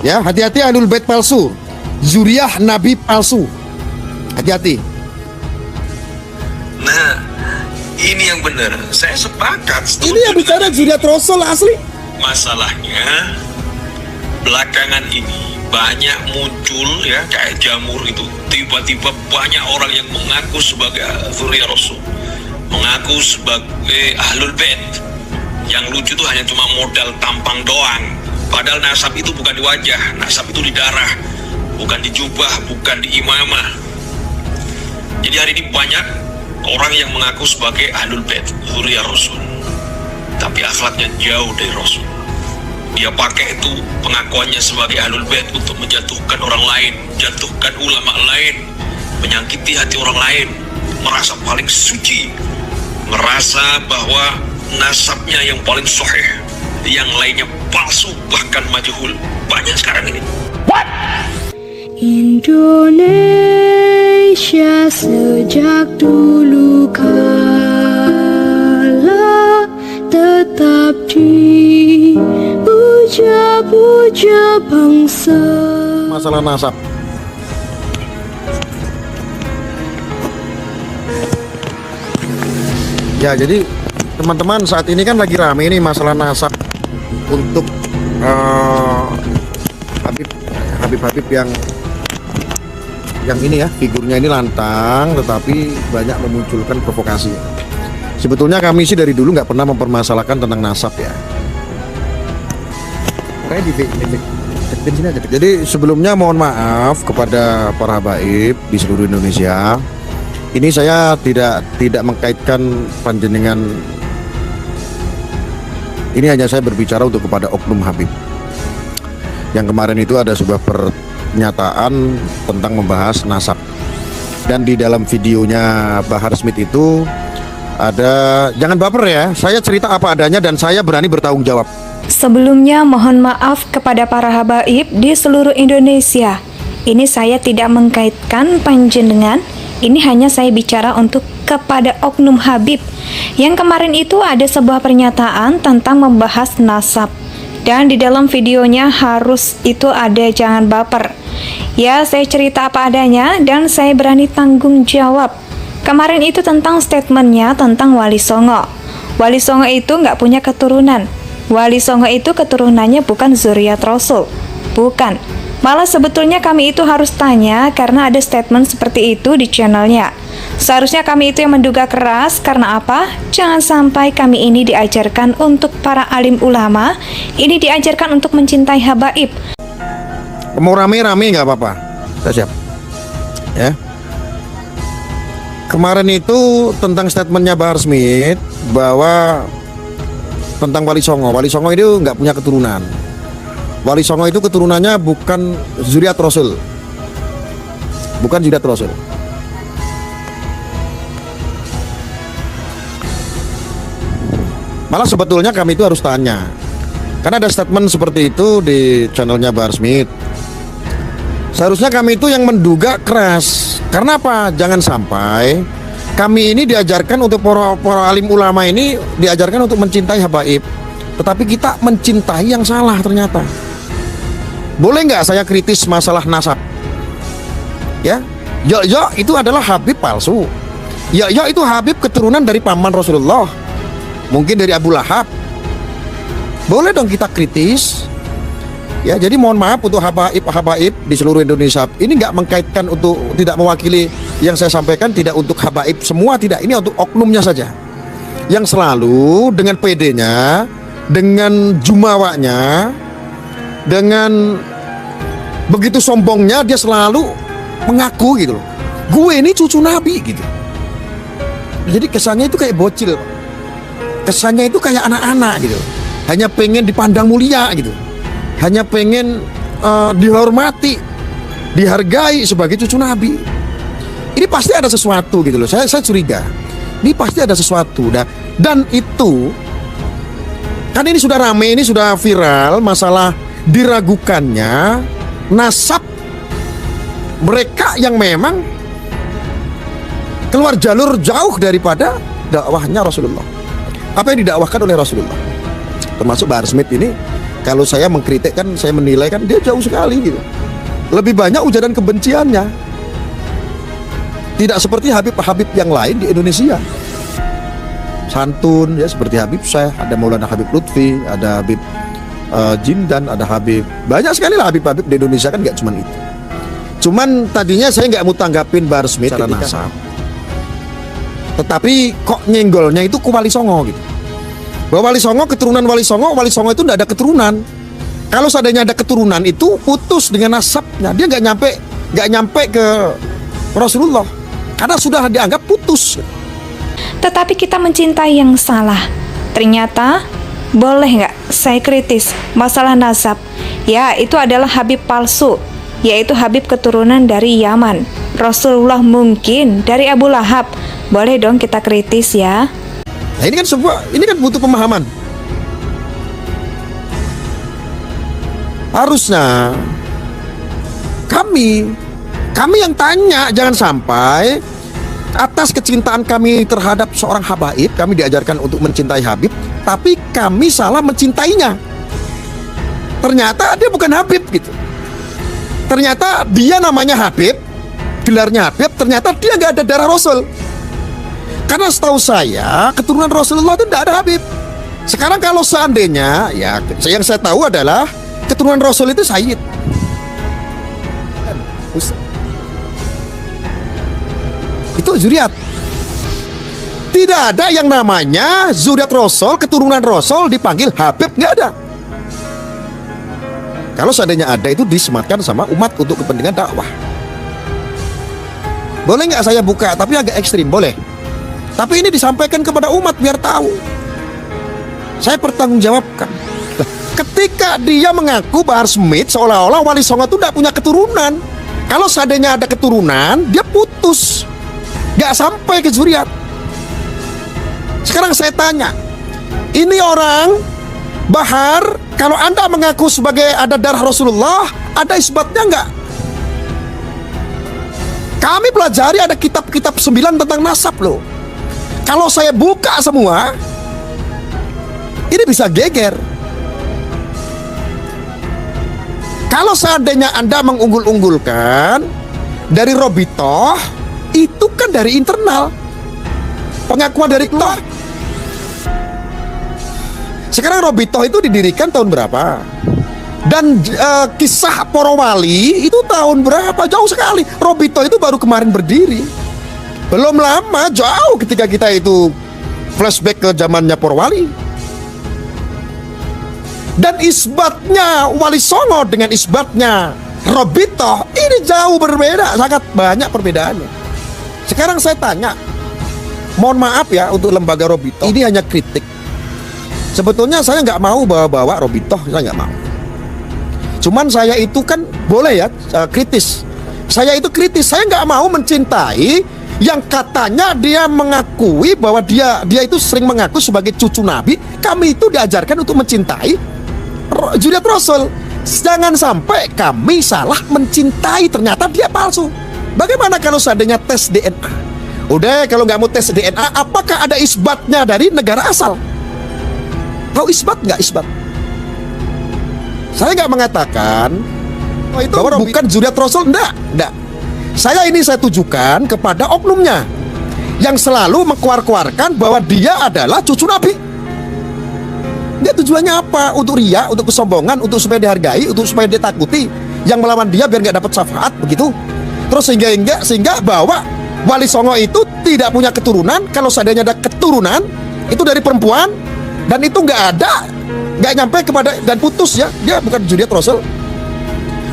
Ya, hati-hati ahlul bait palsu, zuriyah nabi palsu. Hati-hati. Nah, ini yang benar. Saya sepakat. Ini yang bicara zuriyah Rasul asli. Masalahnya belakangan ini banyak muncul ya kayak jamur itu. Tiba-tiba banyak orang yang mengaku sebagai zuriyah Rasul, mengaku sebagai ahlul bait. Yang lucu itu hanya cuma modal tampang doang. Padahal nasab itu bukan di wajah, nasab itu di darah, bukan di jubah, bukan di imamah. Jadi hari ini banyak orang yang mengaku sebagai ahlul bait, zuriyah Rasul, tapi akhlaknya jauh dari Rasul. Dia pakai itu pengakuannya sebagai ahlul bait untuk menjatuhkan orang lain, menjatuhkan ulama lain, menyakiti hati orang lain, merasa paling suci, merasa bahwa nasabnya yang paling sahih, yang lainnya palsu bahkan majhul. Banyak sekarang ini. Indonesia sejak dulu kala tetap dipuja-puja bangsa. Masalah nasab. Ya, jadi teman-teman, saat ini kan lagi rame ini masalah nasab untuk Habib yang ini ya, figurnya ini lantang tetapi banyak memunculkan provokasi. Sebetulnya kami sih dari dulu nggak pernah mempermasalahkan tentang nasab ya. Jadi sebelumnya mohon maaf kepada para habaib di seluruh Indonesia. Ini saya tidak mengkaitkan panjenengan. Ini hanya saya berbicara untuk kepada oknum Habib. Yang kemarin itu ada sebuah pernyataan tentang membahas nasab. Dan di dalam videonya Bahar Smith itu ada, jangan baper ya, saya cerita apa adanya dan saya berani bertanggung jawab. Sebelumnya mohon maaf kepada para habaib di seluruh Indonesia. Ini saya tidak mengkaitkan panjenengan. Ini hanya saya bicara untuk kepada oknum Habib. Yang kemarin itu ada sebuah pernyataan tentang membahas nasab. Dan di dalam videonya harus itu ada jangan baper. Ya, saya cerita apa adanya dan saya berani tanggung jawab. Kemarin itu tentang statementnya tentang Wali Songo. Wali Songo itu nggak punya keturunan. Wali Songo itu keturunannya bukan zuriyat Rasul. Bukan. Malah sebetulnya kami itu harus tanya karena ada statement seperti itu di channelnya. Seharusnya kami itu yang menduga keras. Karena apa? Jangan sampai kami ini diajarkan untuk para alim ulama. Ini diajarkan untuk mencintai habaib. Mau rame-rame nggak apa-apa, saya siap. Ya. Kemarin itu tentang statementnya Bahar Smith bahwa tentang Wali Songo. Wali Songo itu nggak punya keturunan. Wali Songo itu keturunannya bukan zuriat Rasul. Bukan zuriat Rasul. Malah sebetulnya kami itu harus tanya. Karena ada statement seperti itu di channelnya Bahar Smith. Seharusnya kami itu yang menduga keras. Karena apa? Jangan sampai kami ini diajarkan untuk para alim ulama ini diajarkan untuk mencintai habaib. Tetapi kita mencintai yang salah ternyata. Boleh nggak saya kritis masalah nasab? Ya, ya itu adalah Habib palsu. Ya itu Habib keturunan dari paman Rasulullah. Mungkin dari Abu Lahab. Boleh dong kita kritis. Ya, jadi mohon maaf untuk habaib di seluruh Indonesia. Ini nggak mengkaitkan untuk, tidak mewakili yang saya sampaikan, tidak untuk habaib semua, tidak. Ini untuk oknumnya saja. Yang selalu dengan PD-nya, dengan jumawanya, dengan begitu sombongnya dia selalu mengaku gitu loh, gue ini cucu Nabi gitu. Jadi kesannya itu kayak bocil, kesannya itu kayak anak-anak gitu, hanya pengen dipandang mulia gitu, hanya pengen dihormati, dihargai sebagai cucu Nabi. Ini pasti ada sesuatu gitu loh, saya curiga ini pasti ada sesuatu. Dan itu kan ini sudah rame, ini sudah viral masalah diragukannya nasab mereka yang memang keluar jalur jauh daripada dakwahnya Rasulullah. Apa yang didakwahkan oleh Rasulullah, termasuk Bahar Smith ini Kalau saya mengkritik kan, saya menilai kan dia jauh sekali gitu. Lebih banyak ujaran kebenciannya. Tidak seperti Habib-Habib yang lain di Indonesia. Santun ya, seperti Habib Syekh, ada Maulana Habib Lutfi, ada Habib Jindan, ada Habib. Banyak sekali lah Habib-Habib di Indonesia, kan nggak cuma itu. Cuman tadinya saya nggak mau tanggapin Bahar Smith secara nasab. Tetapi kok nyenggolnya itu ke Wali Songo gitu. Bahwa Wali Songo, keturunan Wali Songo itu tidak ada keturunan. Kalau seandainya ada keturunan itu putus dengan nasabnya. Dia nggak nyampe ke Rasulullah. Karena sudah dianggap putus. Tetapi kita mencintai yang salah. Ternyata, boleh nggak saya kritis masalah nasab? Ya, itu adalah Habib palsu, yaitu Habib keturunan dari Yaman. Rasulullah mungkin dari Abu Lahab. Boleh dong kita kritis ya. Nah ini kan butuh pemahaman. Harusnya kami yang tanya, jangan sampai atas kecintaan kami terhadap seorang habaib, kami diajarkan untuk mencintai Habib, tapi kami salah mencintainya. Ternyata dia bukan Habib gitu. Ternyata dia namanya Habib, gelarnya Habib, ternyata dia nggak ada darah Rasul. Karena setahu saya keturunan Rasulullah itu tidak ada Habib. Sekarang kalau seandainya, ya yang saya tahu adalah keturunan Rasul itu Sayyid. Itu zuriat. Tidak ada yang namanya zuriat Rasul, keturunan Rasul dipanggil Habib, nggak ada. Kalau seandainya ada, itu disematkan sama umat untuk kepentingan dakwah. Boleh nggak saya buka, tapi agak ekstrim, boleh. Tapi ini disampaikan kepada umat biar tahu. Saya pertanggungjawabkan. Ketika dia mengaku Bahar Smith seolah-olah Wali Songo itu tidak punya keturunan. Kalau seandainya ada keturunan, dia putus, gak sampai ke zuriat. Sekarang saya tanya, ini orang Bahar, kalau Anda mengaku sebagai ada darah Rasulullah, ada isbatnya nggak? Kami pelajari ada kitab-kitab 9 tentang nasab loh. Kalau saya buka semua, ini bisa geger. Kalau seandainya Anda mengunggul-unggulkan dari Robitoh, itu kan dari internal, pengakuan dari keluar. Sekarang Robitoh itu didirikan tahun berapa? Dan kisah Para Wali itu tahun berapa? Jauh sekali. Robitoh itu baru kemarin berdiri. Belum lama, jauh ketika kita itu flashback ke zamannya Para Wali. Dan isbatnya Wali Songo dengan isbatnya Robitoh ini jauh berbeda, sangat banyak perbedaannya. Sekarang saya tanya, mohon maaf ya untuk lembaga Robitoh, ini hanya kritik. Sebetulnya saya nggak mau bawa-bawa Robitoh, saya nggak mau. Cuman saya itu kan boleh ya kritis. Saya itu kritis, saya nggak mau mencintai yang katanya dia mengakui bahwa dia itu sering mengaku sebagai cucu Nabi. Kami itu diajarkan untuk mencintai zuriat Rasul. Jangan sampai kami salah mencintai, ternyata dia palsu. Bagaimana kalau seandainya tes DNA? Udah, kalau nggak mau tes DNA, apakah ada isbatnya dari negara asal? Tahu isbat nggak isbat? Saya nggak mengatakan itu bahwa bukan zuriat Rasul, enggak. Saya tujukan kepada oknumnya yang selalu mengkuar-kuarkan bahwa dia adalah cucu Nabi. Dia tujuannya apa? Untuk riya, untuk kesombongan, untuk supaya dihargai, untuk supaya ditakuti yang melawan dia biar nggak dapat syafaat, begitu. Terus sehingga bahwa Wali Songo itu tidak punya keturunan. Kalau seandainya ada keturunan, itu dari perempuan, dan itu nggak nyampe kepada, dan putus ya, dia bukan zuriat Rasul.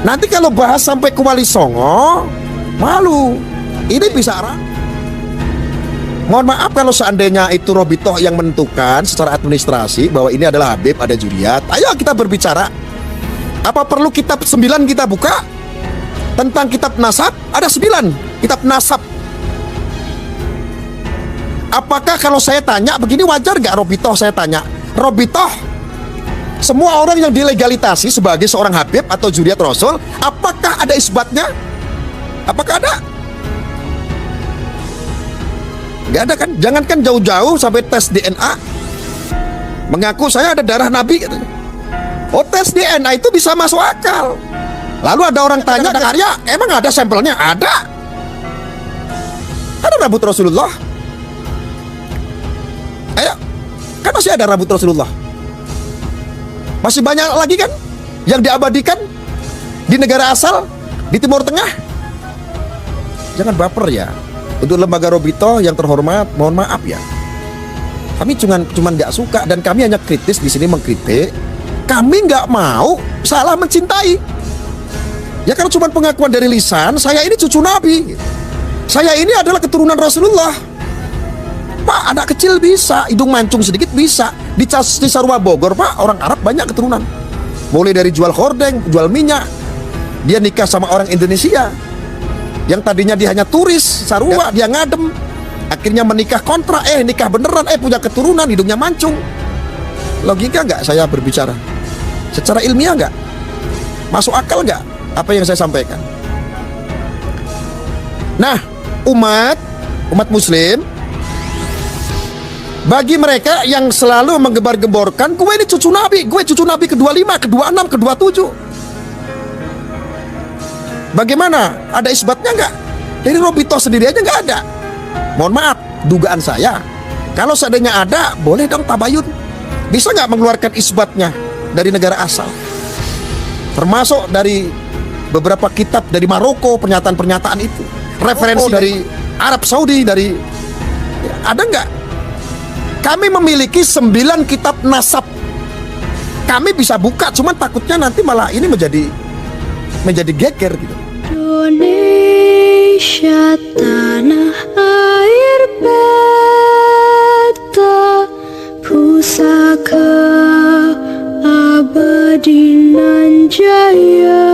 Nanti kalau bahas sampai ke Wali Songo, malu. Ini bisa arah. Mohon maaf kalau seandainya itu Robitoh yang menentukan secara administrasi bahwa ini adalah Habib, ada zuriat. Ayo kita berbicara. Apa perlu kitab 9 kita buka? Tentang kitab nasab, ada 9 kitab nasab. Apakah kalau saya tanya begini, wajar nggak Robitoh saya tanya? Robitoh, semua orang yang dilegalitasi sebagai seorang Habib atau zuriat Rasul, apakah ada isbatnya? Apakah ada? Gak ada kan? Jangankan jauh-jauh sampai tes DNA, mengaku saya ada darah Nabi katanya. Oh, tes DNA itu bisa masuk akal. Lalu ada orang tanya, Arya, emang ada sampelnya? Ada. Ada rambut Rasulullah. Ayo, kan masih ada rambut Rasulullah. Masih banyak lagi kan yang diabadikan di negara asal, di Timur Tengah. Jangan baper ya. Untuk lembaga Robito yang terhormat, mohon maaf ya. Kami cuman nggak suka dan kami hanya kritis di sini mengkritik. Kami nggak mau salah mencintai. Ya kalau cuma pengakuan dari lisan, saya ini cucu Nabi. Saya ini adalah keturunan Rasulullah. Pak, anak kecil bisa, hidung mancung sedikit bisa. Di Cisarua Bogor, Pak, orang Arab banyak keturunan. Mulai dari jual hordeng, jual minyak. Dia nikah sama orang Indonesia. Yang tadinya dia hanya turis, sarua, dia ngadem. Akhirnya menikah kontrak, nikah beneran, punya keturunan, hidungnya mancung. Logika nggak saya berbicara? Secara ilmiah nggak? Masuk akal nggak apa yang saya sampaikan? Nah, umat muslim, bagi mereka yang selalu menggembar-gemborkan, gue ini cucu Nabi, gue cucu Nabi ke-25, ke-26, ke-27. Bagaimana? Ada isbatnya nggak? Dari Robito sendiri aja nggak ada. Mohon maaf, dugaan saya, kalau seandainya ada, boleh dong tabayun. Bisa nggak mengeluarkan isbatnya dari negara asal? Termasuk dari beberapa kitab dari Maroko, pernyataan-pernyataan itu. Referensi dari Arab Saudi, dari ada nggak? Kami memiliki 9 kitab nasab. Kami bisa buka, cuman takutnya nanti malah ini menjadi geger gitu. Indonesia tanah air beta, pusaka abadi nan jaya.